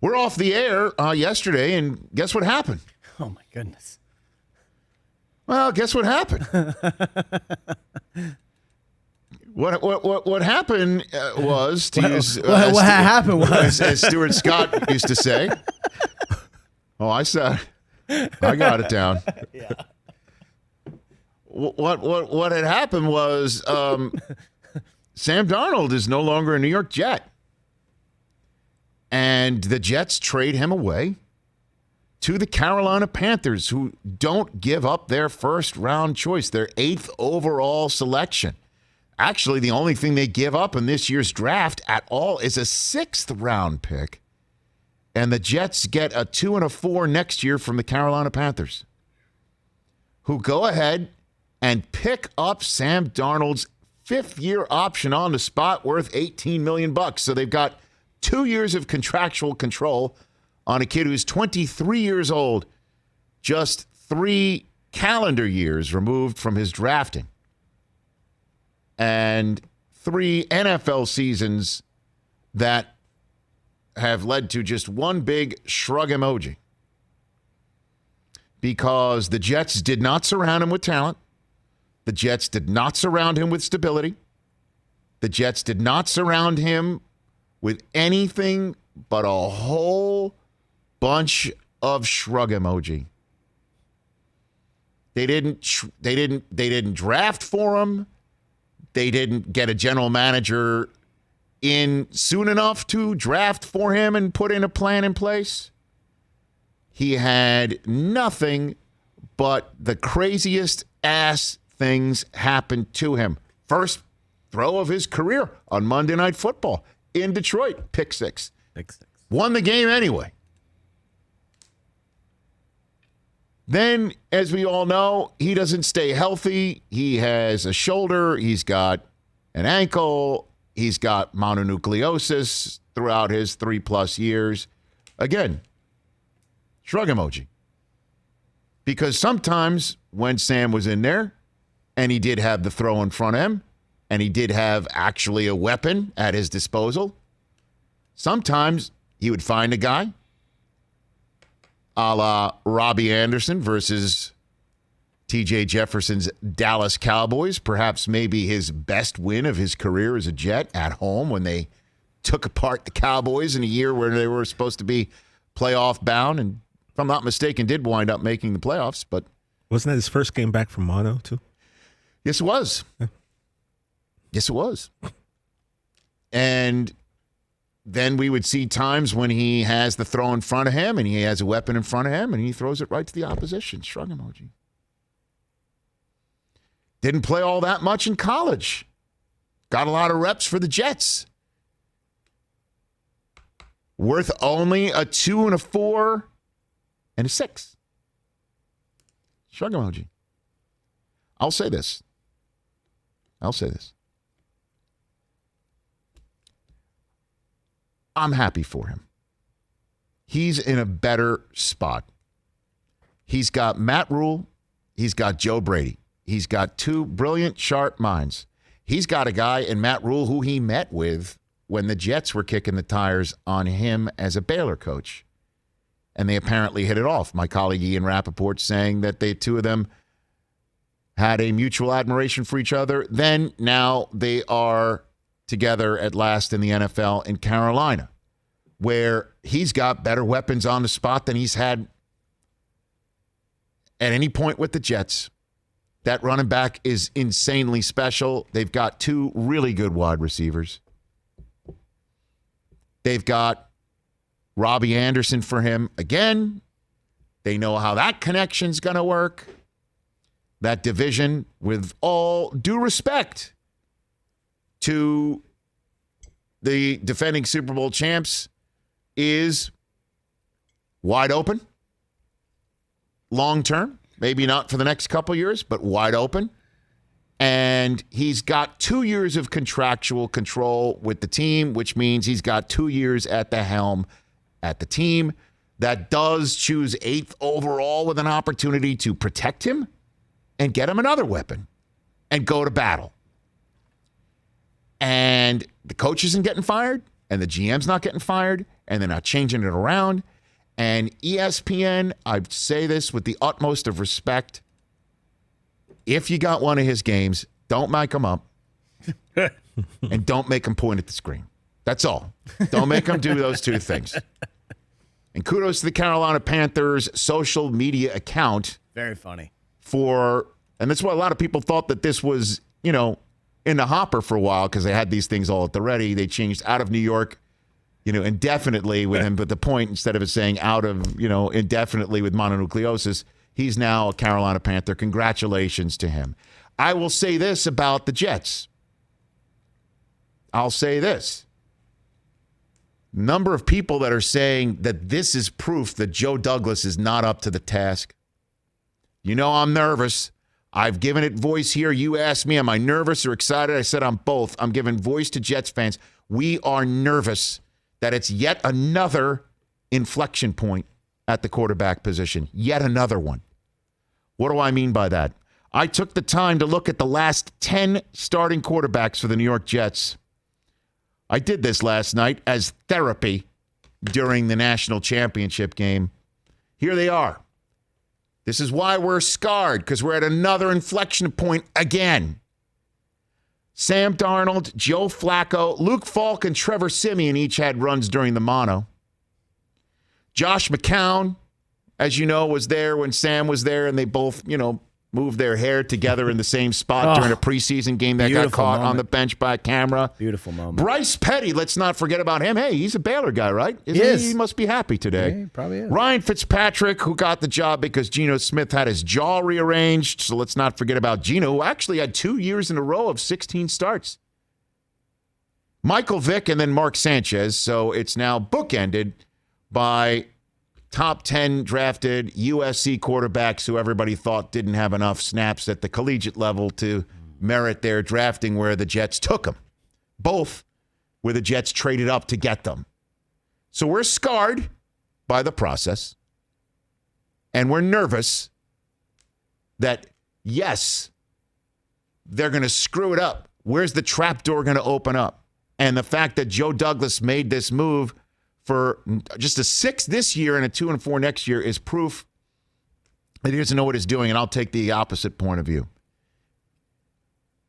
We're off the air yesterday, and guess what happened? Oh, my goodness. Well, guess what happened? What happened was, what happened was, as Stuart Scott used to say. Oh, I got it down. Yeah. What had happened was Sam Darnold is no longer a New York Jet, and the Jets trade him away to the Carolina Panthers, who don't give up their first-round choice, their 8th overall selection. Actually, the only thing they give up in this year's draft at all is a 6th-round pick, and the Jets get a 2 and a 4 next year from the Carolina Panthers, who go ahead and pick up Sam Darnold's 5th-year option on the spot worth $18 million. So they've got 2 years of contractual control on a kid who's 23 years old, just 3 calendar years removed from his drafting, and 3 NFL seasons that have led to just one big shrug emoji, because the Jets did not surround him with talent. The Jets did not surround him with stability. The Jets did not surround him with anything but a whole bunch of shrug emoji. They didn't draft for him. They didn't get a general manager in soon enough to draft for him and put in a plan in place. He had nothing but the craziest ass things happen to him. First throw of his career on Monday Night Football in Detroit, pick six. Won the game anyway. Then, as we all know, he doesn't stay healthy. He has a shoulder. He's got an ankle. He's got mononucleosis throughout his 3+ years. Again, shrug emoji. Because sometimes when Sam was in there and he did have the throw in front of him and he did have actually a weapon at his disposal, sometimes he would find a guy a la Robbie Anderson versus T.J. Jefferson's Dallas Cowboys, perhaps maybe his best win of his career as a Jet at home when they took apart the Cowboys in a year where they were supposed to be playoff bound, and if I'm not mistaken, did wind up making the playoffs. But wasn't that his first game back from mono, too? Yes, it was. Yeah. Yes, it was. And then we would see times when he has the throw in front of him and he has a weapon in front of him and he throws it right to the opposition. Shrug emoji. Didn't play all that much in college. Got a lot of reps for the Jets. Worth only a 2 and a 4 and a 6. Shrug emoji. I'll say this. I'm happy for him. He's in a better spot. He's got Matt Rule. He's got Joe Brady. He's got 2 brilliant, sharp minds. He's got a guy in Matt Rule who he met with when the Jets were kicking the tires on him as a Baylor coach. And they apparently hit it off. My colleague Ian Rappaport saying that the 2 of them had a mutual admiration for each other. Now they are together at last in the NFL in Carolina, where he's got better weapons on the spot than he's had at any point with the Jets. That running back is insanely special. They've got 2 really good wide receivers. They've got Robbie Anderson for him again. They know how that connection's going to work. That division, with all due respect to the defending Super Bowl champs, is wide open. Long term, maybe not for the next couple years, but wide open. And he's got 2 years of contractual control with the team, which means he's got 2 years at the helm at the team that does choose 8th overall with an opportunity to protect him and get him another weapon and go to battle. And the coach isn't getting fired. and the GM's not getting fired, and they're not changing it around. And ESPN, I say this with the utmost of respect, if you got one of his games, don't mic him up and don't make him point at the screen. That's all. Don't make him do those two things. And kudos to the Carolina Panthers social media account. Very funny. And that's why a lot of people thought that this was, in the hopper for a while because they had these things all at the ready. They changed out of New York, indefinitely with him, but the point, instead of it saying out of, indefinitely with mononucleosis, he's now a Carolina Panther. Congratulations to him. I will say this about the Jets. I'll say this. Number of people that are saying that this is proof that Joe Douglas is not up to the task. I'm nervous. I've given it voice here. You asked me, am I nervous or excited? I said I'm both. I'm giving voice to Jets fans. We are nervous that it's yet another inflection point at the quarterback position. Yet another one. What do I mean by that? I took the time to look at the last 10 starting quarterbacks for the New York Jets. I did this last night as therapy during the national championship game. Here they are. This is why we're scarred, because we're at another inflection point again. Sam Darnold, Joe Flacco, Luke Falk, and Trevor Siemian each had runs during the mono. Josh McCown, as you know, was there when Sam was there, and they both, moved their hair together in the same spot during a preseason game that got caught on the bench by a camera. Beautiful moment. Bryce Petty, let's not forget about him. Hey, he's a Baylor guy, right? He must be happy today. Yeah, he probably is. Ryan Fitzpatrick, who got the job because Geno Smith had his jaw rearranged. So let's not forget about Geno, who actually had 2 years in a row of 16 starts. Michael Vick and then Mark Sanchez. So it's now bookended by top 10 drafted USC quarterbacks who everybody thought didn't have enough snaps at the collegiate level to merit their drafting where the Jets took them. Both where the Jets traded up to get them. So we're scarred by the process. And we're nervous that, yes, they're going to screw it up. Where's the trapdoor going to open up? And the fact that Joe Douglas made this move for just a 6 this year and a 2-4 next year is proof that he doesn't know what he's doing, and I'll take the opposite point of view.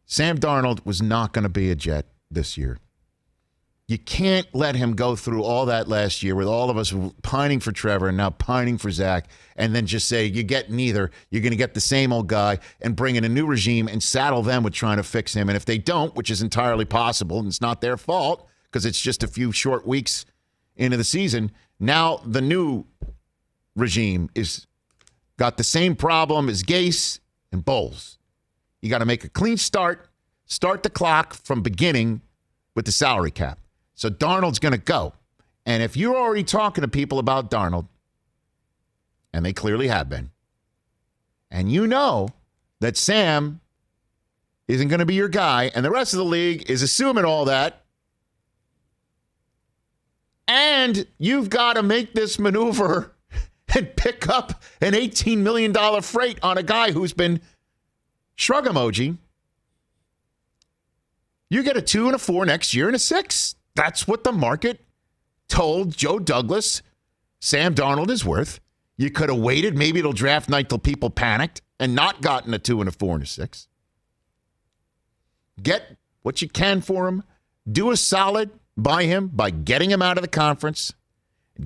Sam Darnold was not going to be a Jet this year. You can't let him go through all that last year with all of us pining for Trevor and now pining for Zach, and then just say, you get neither. You're going to get the same old guy and bring in a new regime and saddle them with trying to fix him. And if they don't, which is entirely possible, and it's not their fault because it's just a few short weeks into the season, now the new regime is got the same problem as Gase and Bowles. You got to make a clean start the clock from beginning with the salary cap. So Darnold's going to go. And if you're already talking to people about Darnold, and they clearly have been, and you know that Sam isn't going to be your guy, and the rest of the league is assuming all that, and you've got to make this maneuver and pick up an $18 million freight on a guy who's been shrug emoji, you get a 2 and a 4 next year and a 6. That's what the market told Joe Douglas Sam Darnold is worth. You could have waited. Maybe it'll draft night till people panicked and not gotten a 2 and a 4 and a 6. Get what you can for him. Do a solid by him by getting him out of the conference,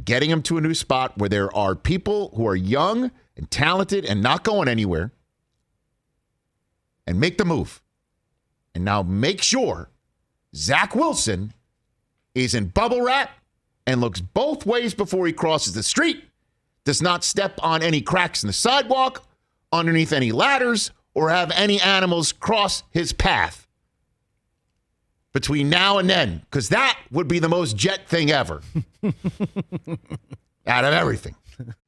getting him to a new spot where there are people who are young and talented and not going anywhere, and make the move. And now make sure Zach Wilson is in bubble wrap and looks both ways before he crosses the street, does not step on any cracks in the sidewalk, underneath any ladders, or have any animals cross his path between now and then, because that would be the most Jet thing ever. Out of everything.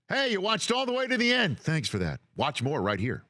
Hey, you watched all the way to the end. Thanks for that. Watch more right here.